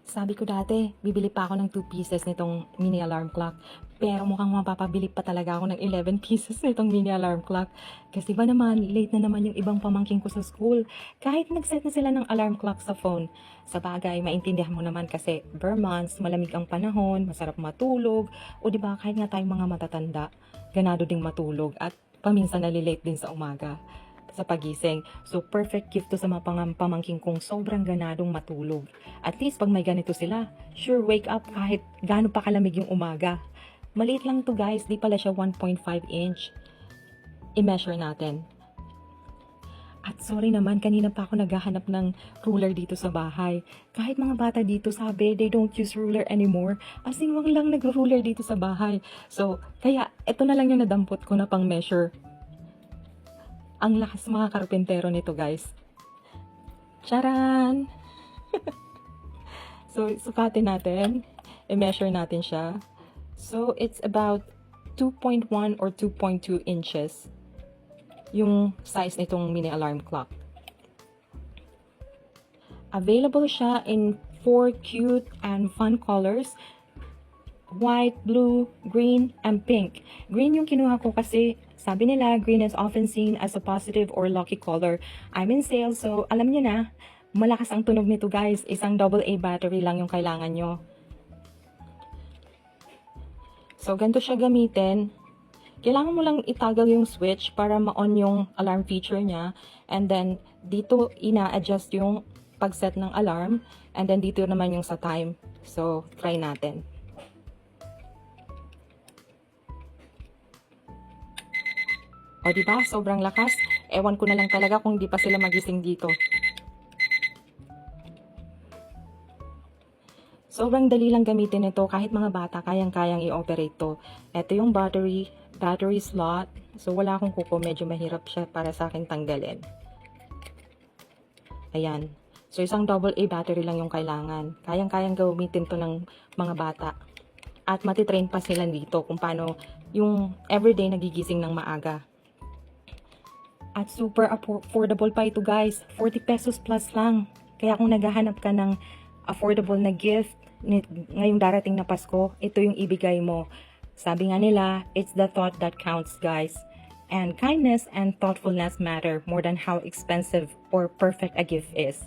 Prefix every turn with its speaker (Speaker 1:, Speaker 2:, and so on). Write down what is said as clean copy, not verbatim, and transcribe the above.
Speaker 1: Sabi ko dati, bibili pa ako ng 2 pieces nitong mini alarm clock. Pero mukhang mapapabili pa talaga ako ng 11 pieces nitong mini alarm clock. Kasi ba naman, late na naman yung ibang pamangking ko sa school. Kahit nag-set na sila ng alarm clock sa phone. Sa bagay, maintindihan mo naman kasi Vermonts, malamig ang panahon, masarap matulog. O di ba kahit nga tayong mga matatanda, ganado ding matulog at paminsan nalilate din sa umaga sa pagising. So, perfect gift to sa mga pamangking kong sobrang ganadong matulog. At least, pag may ganito sila, sure, wake up kahit gaano pa kalamig yung umaga. Maliit lang to guys, di pala siya 1.5 inch. I-measure natin. At sorry naman, kanina pa ako naghahanap ng ruler dito sa bahay. Kahit mga bata dito sabi, they don't use ruler anymore. As in, wag lang nag-ruler dito sa bahay. So, kaya, ito na lang yung nadampot ko na pang measure. Ang lakas mga karpentero nito guys. Charan! So, sukatin natin. I-measure natin siya. So, it's about 2.1 or 2.2 inches yung size nitong mini alarm clock. Available siya in 4 cute and fun colors. White, blue, green, and pink. Green yung kinuha ko kasi sabi nila green is often seen as a positive or lucky color. I'm in sale, so alam niyo na, malakas ang tunog nito guys. Isang AA battery lang yung kailangan nyo. So ganito siya gamitin. Kailangan mo lang itoggle yung switch para ma-on yung alarm feature niya. And then dito ina-adjust yung pag-set ng alarm. And then dito naman yung sa time. So try natin. O diba? Sobrang lakas. Ewan ko na lang talaga kung di pa sila magising dito. Sobrang dali lang gamitin ito. Kahit mga bata, kayang-kayang i-operate to. Ito yung battery slot. So wala akong kuko. Medyo mahirap siya para sa akin tanggalin. Ayan. So isang AA battery lang yung kailangan. Kayang-kayang gamitin to ng mga bata. At matitrain pa sila dito kung paano yung everyday nagigising ng maaga. At super affordable pa ito guys. 40 pesos plus lang. Kaya kung naghahanap ka ng affordable na gift ngayong darating na Pasko, ito yung ibigay mo. Sabi nga nila, it's the thought that counts guys. And kindness and thoughtfulness matter more than how expensive or perfect a gift is.